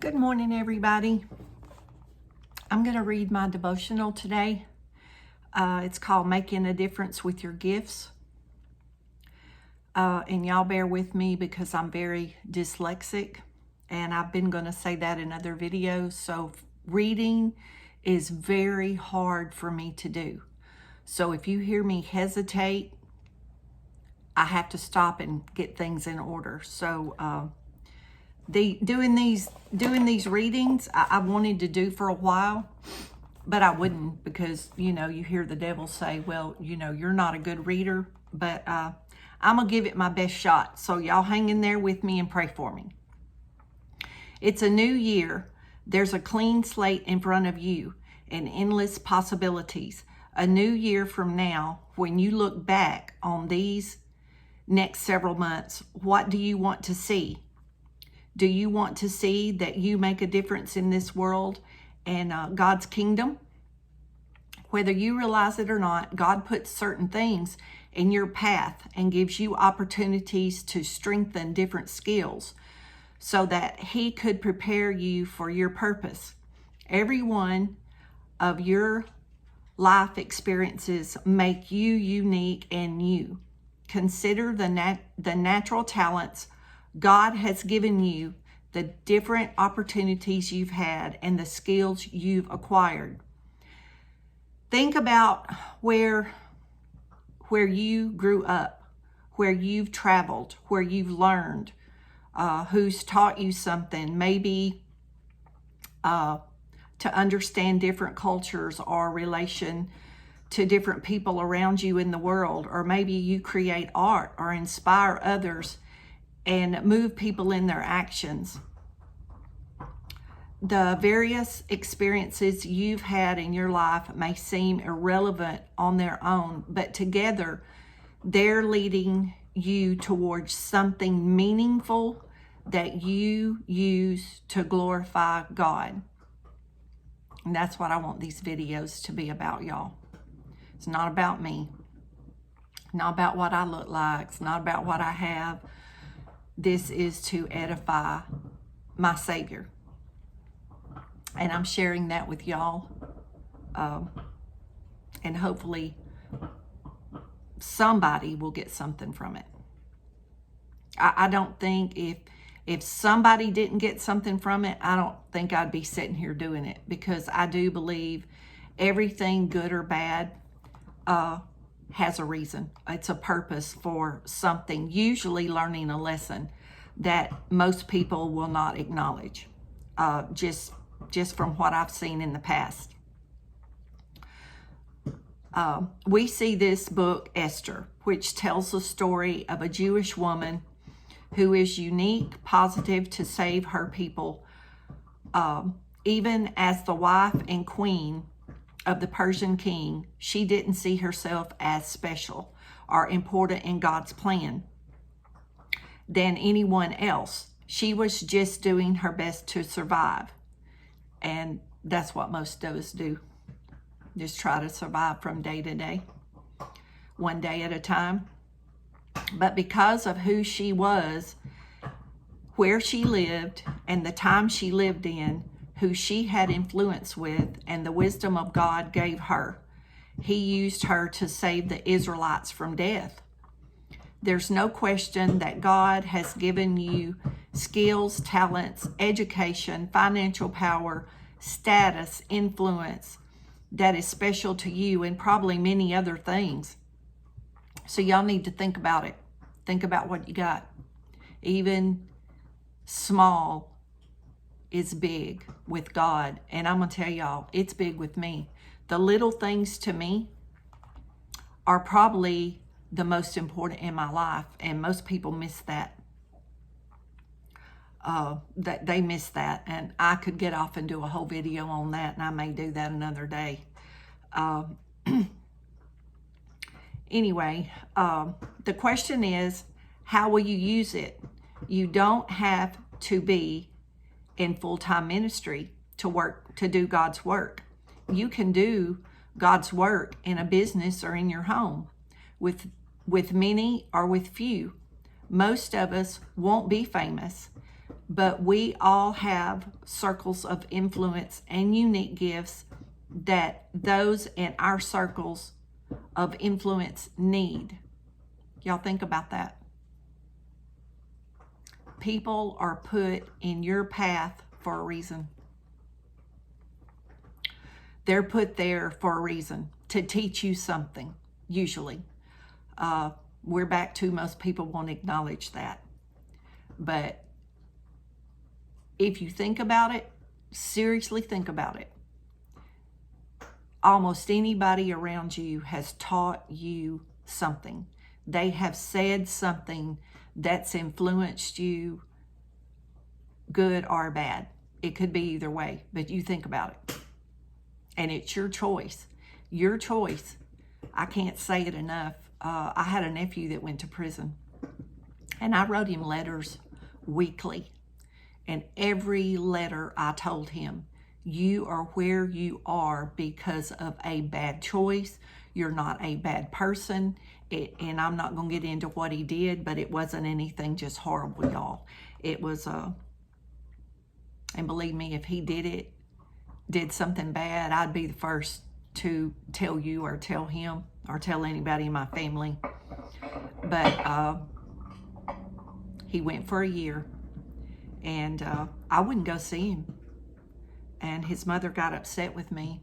Good morning, everybody. I'm going to read my devotional today. It's called Making a Difference with Your Gifts. And y'all bear with me because I'm very dyslexic, and I've been going to say that in other videos. So reading is very hard for me to do. So if you hear me hesitate, I have to stop and get things in order. So doing these readings I wanted to do for a while, but I wouldn't, because you hear the devil say, well, you're not a good reader. But I'm gonna give it my best shot. So y'all hang in there with me and pray for me. It's a new year. There's a clean slate in front of you and endless possibilities. A new year from now, when you look back on these next several months, what do you want to see? Do you want to see that you make a difference in this world and God's kingdom? Whether you realize it or not, God puts certain things in your path and gives you opportunities to strengthen different skills so that He could prepare you for your purpose. Every one of your life experiences make you unique and new. Consider the natural talents God has given you, the different opportunities you've had, and the skills you've acquired. Think about where you grew up, where you've traveled, where you've learned, who's taught you something, maybe to understand different cultures or relation to different people around you in the world. Or maybe you create art or inspire others and move people in their actions. The various experiences you've had in your life may seem irrelevant on their own, but together they're leading you towards something meaningful that you use to glorify God. And that's what I want these videos to be about, y'all. It's not about me, not about what I look like, it's not about what I have. This is to edify my Savior. And I'm sharing that with y'all. And hopefully somebody will get something from it. I don't think if somebody didn't get something from it, I don't think I'd be sitting here doing it, because I do believe everything, good or bad, has a reason. It's a purpose for something, usually learning a lesson that most people will not acknowledge, just from what I've seen in the past. We see this book, Esther, which tells the story of a Jewish woman who is unique, positive to save her people. Even as the wife and queen of the Persian king, she didn't see herself as special or important in God's plan than anyone else. She was just doing her best to survive. And that's what most of us do. Just try to survive from day to day, one day at a time. But because of who she was, where she lived, and the time she lived in, who she had influence with, and the wisdom of God gave her, He used her to save the Israelites from death. There's no question that God has given you skills, talents, education, financial power, status, influence that is special to you, and probably many other things. So y'all need to think about it. Think about what you got. Even small is big with God. And I'm going to tell y'all, it's big with me. The little things to me are probably the most important in my life. And most people miss that. That they miss that. And I could get off and do a whole video on that. And I may do that another day. Anyway, the question is, how will you use it? You don't have to be in full-time ministry to do God's work. You can do God's work in a business or in your home, with many or with few. Most of us won't be famous. but we all have circles of influence and unique gifts that those in our circles of influence need. Y'all think about that. People are put in your path for a reason. They're put there for a reason, to teach you something, usually. We're back to most people won't acknowledge that. But if you think about it, seriously think about it, almost anybody around you has taught you something. They have said something that's influenced you, good or bad. It could be either way, but you think about it. And it's your choice. Your choice. I can't say it enough. I had a nephew that went to prison, and I wrote him letters weekly. And every letter I told him, you are where you are because of a bad choice. You're not a bad person. And I'm not going to get into what he did, but it wasn't anything just horrible, y'all. It was, and believe me, if he did something bad, I'd be the first to tell you or tell him or tell anybody in my family. But he went for a year, and I wouldn't go see him. And his mother got upset with me.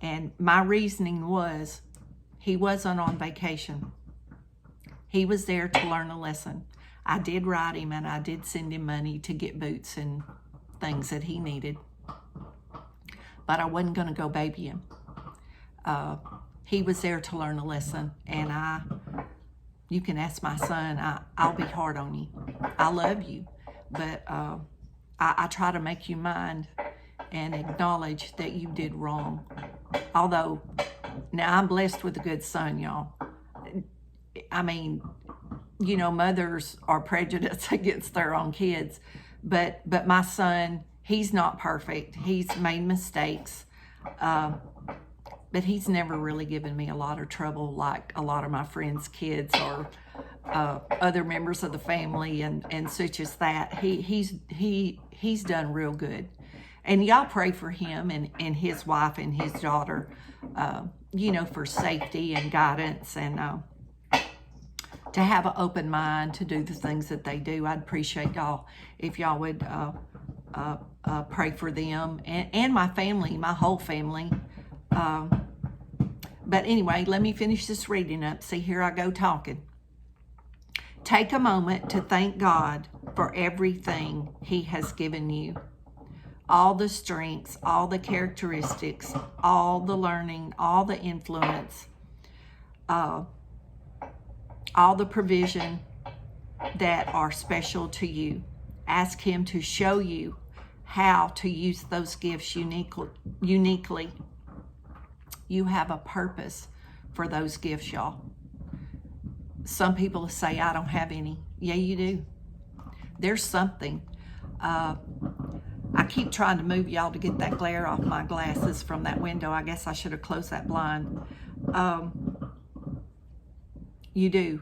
And my reasoning was, he wasn't on vacation. He was there to learn a lesson. I did write him, and I did send him money to get boots and things that he needed. But I wasn't going to go baby him. He was there to learn a lesson. And you can ask my son, I'll be hard on you. I love you. But I try to make you mind and acknowledge that you did wrong. Although, now I'm blessed with a good son, y'all. I mean, you know, mothers are prejudiced against their own kids. But my son, he's not perfect. He's made mistakes. But he's never really given me a lot of trouble like a lot of my friends' kids or other members of the family and such as that. He's done real good. And y'all pray for him and his wife and his daughter, you know, for safety and guidance and to have an open mind to do the things that they do. I'd appreciate y'all if y'all would pray for them and my family, my whole family. But anyway, let me finish this reading up. See, here I go talking. Take a moment to thank God for everything He has given you. All the strengths, all the characteristics, all the learning, all the influence, all the provision that are special to you. Ask Him to show you how to use those gifts uniquely. You have a purpose for those gifts, y'all. Some people say, I don't have any. Yeah, you do. There's something. I keep trying to move y'all to get that glare off my glasses from that window. I guess I should have closed that blind. You do.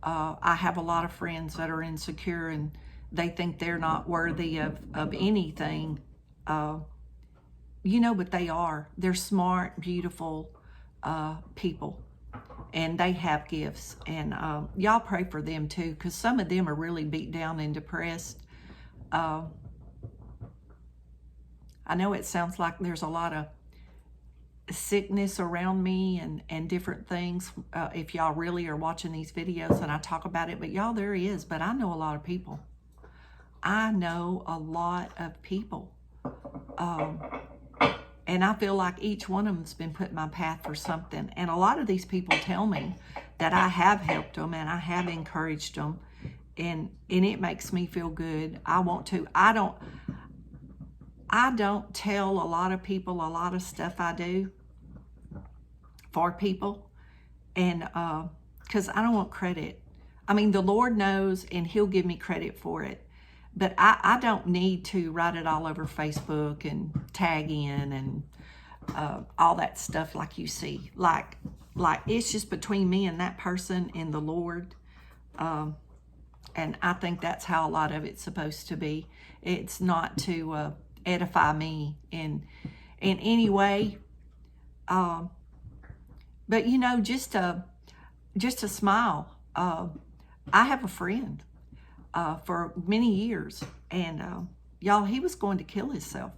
I have a lot of friends that are insecure and they think they're not worthy of anything. You know, but they are. They're smart, beautiful people. And they have gifts. And y'all pray for them too, because some of them are really beat down and depressed. I know it sounds like there's a lot of sickness around me and different things. If y'all really are watching these videos and I talk about it, but y'all, there is. But I know a lot of people. I know a lot of people. And I feel like each one of them's been put in my path for something. And a lot of these people tell me that I have helped them and I have encouraged them. And it makes me feel good. I want to. I don't tell a lot of people a lot of stuff I do for people. And because I don't want credit. I mean, the Lord knows and He'll give me credit for it. But I don't need to write it all over Facebook and tag in and all that stuff like you see. Like it's just between me and that person and the Lord. And I think that's how a lot of it's supposed to be. It's not to edify me in any way. But you know, just a smile. I have a friend for many years, and y'all, he was going to kill himself.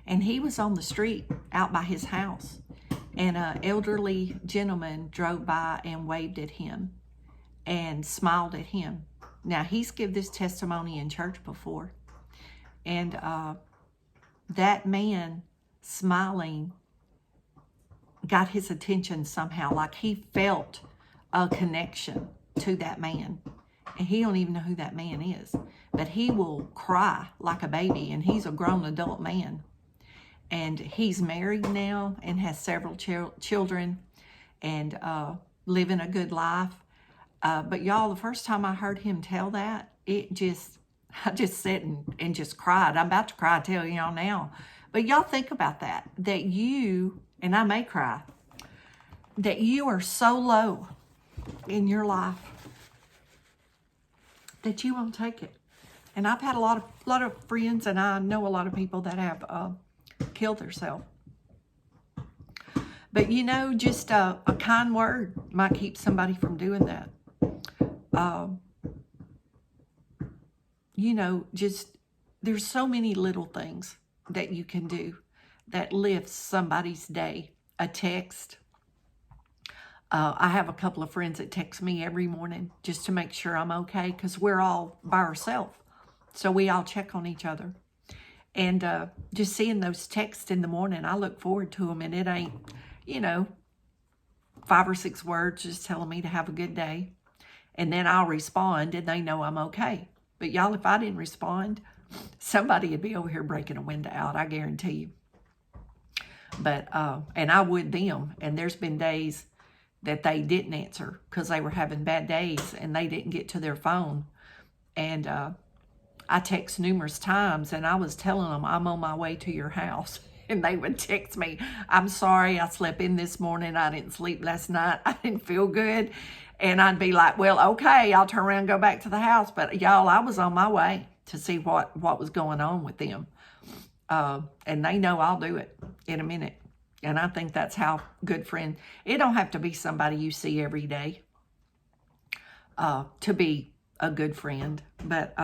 And he was on the street out by his house, and an elderly gentleman drove by and waved at him and smiled at him. Now, he's given this testimony in church before, and that man smiling got his attention somehow, like he felt a connection to that man. And he don't even know who that man is, but he will cry like a baby, and he's a grown adult man. And he's married now and has several children and living a good life. But y'all, the first time I heard him tell that, I just sat and just cried. I'm about to cry, I tell y'all now. But y'all think about that you, and I may cry, that you are so low in your life that you won't take it. And I've had a lot of friends, and I know a lot of people that have killed themselves. But you know, just a kind word might keep somebody from doing that. You know, just there's so many little things that you can do that lifts somebody's day. A text. I have a couple of friends that text me every morning just to make sure I'm okay, because we're all by ourselves. So we all check on each other. And just seeing those texts in the morning, I look forward to them. And it ain't, you know, 5 or 6 words just telling me to have a good day. And then I'll respond, and they know I'm okay. But y'all, if I didn't respond, somebody would be over here breaking a window out, I guarantee you. But, and I would them. And there's been days that they didn't answer because they were having bad days and they didn't get to their phone. And I text numerous times, and I was telling them, I'm on my way to your house. And they would text me, I'm sorry, I slept in this morning. I didn't sleep last night. I didn't feel good. And I'd be like, well, okay, I'll turn around and go back to the house. But y'all, I was on my way to see what was going on with them. And they know I'll do it in a minute. And I think that's how good friend. It don't have to be somebody you see every day to be a good friend. But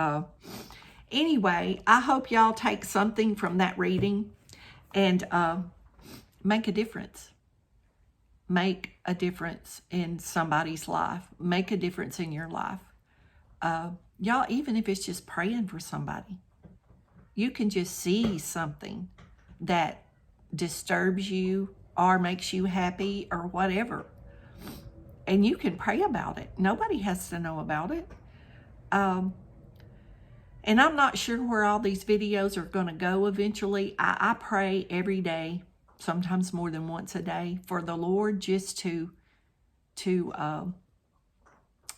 anyway, I hope y'all take something from that reading and make a difference. Make a difference in somebody's life. Make a difference in your life. Y'all, even if it's just praying for somebody, you can just see something that disturbs you or makes you happy or whatever. And you can pray about it. Nobody has to know about it. And I'm not sure where all these videos are going to go eventually. I pray every day, sometimes more than once a day, for the Lord just to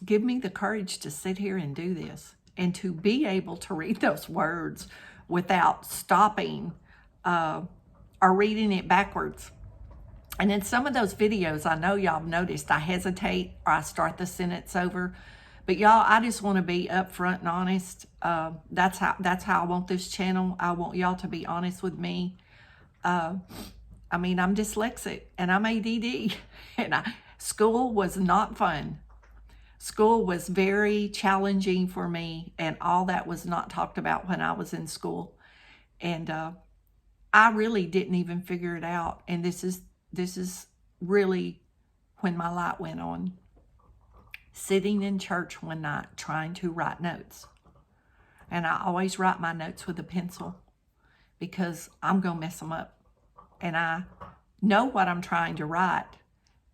give me the courage to sit here and do this and to be able to read those words without stopping or reading it backwards. And in some of those videos, I know y'all have noticed I hesitate or I start the sentence over. But y'all, I just want to be upfront and honest. That's how I want this channel. I want y'all to be honest with me. I mean, I'm dyslexic and I'm ADD. And school was not fun. School was very challenging for me, and all that was not talked about when I was in school. And I really didn't even figure it out. And this is really when my light went on. Sitting in church one night trying to write notes. And I always write my notes with a pencil because I'm going to mess them up. And I know what I'm trying to write.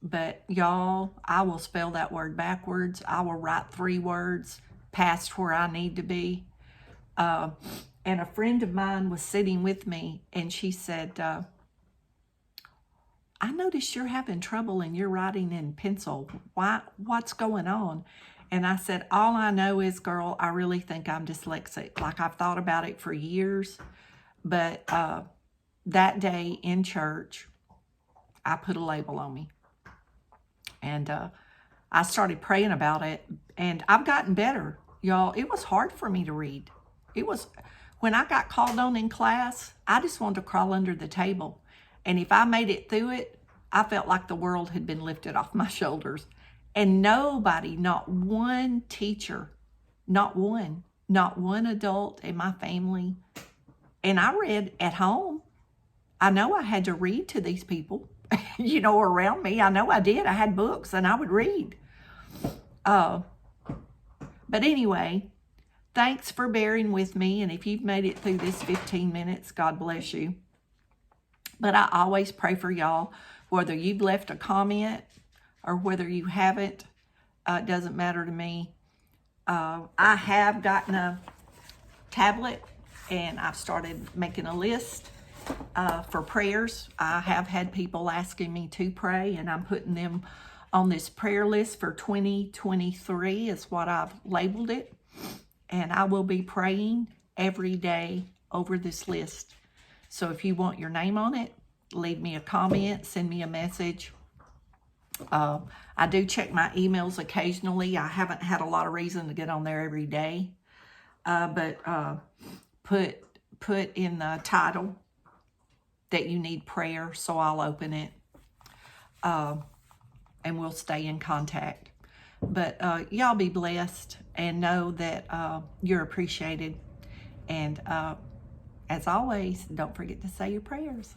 But y'all, I will spell that word backwards. I will write 3 words past where I need to be. And a friend of mine was sitting with me, and she said, I noticed you're having trouble and you're writing in pencil. What's going on? And I said, all I know is, girl, I really think I'm dyslexic. Like, I've thought about it for years. But that day in church, I put a label on me. And I started praying about it. And I've gotten better, y'all. It was hard for me to read. It was, when I got called on in class, I just wanted to crawl under the table. And if I made it through it, I felt like the world had been lifted off my shoulders. And nobody, not one teacher, not one adult in my family. And I read at home. I know I had to read to these people, around me. I know I did. I had books and I would read. But anyway, thanks for bearing with me. And if you've made it through this 15 minutes, God bless you. But I always pray for y'all, whether you've left a comment or whether you haven't. It doesn't matter to me. I have gotten a tablet and I've started making a list for prayers. I have had people asking me to pray, and I'm putting them on this prayer list for 2023 is what I've labeled it. And I will be praying every day over this list. So if you want your name on it, leave me a comment, send me a message. I do check my emails occasionally. I haven't had a lot of reason to get on there every day. But put in the title that you need prayer, so I'll open it. And we'll stay in contact. But y'all be blessed and know that you're appreciated. And as always, don't forget to say your prayers.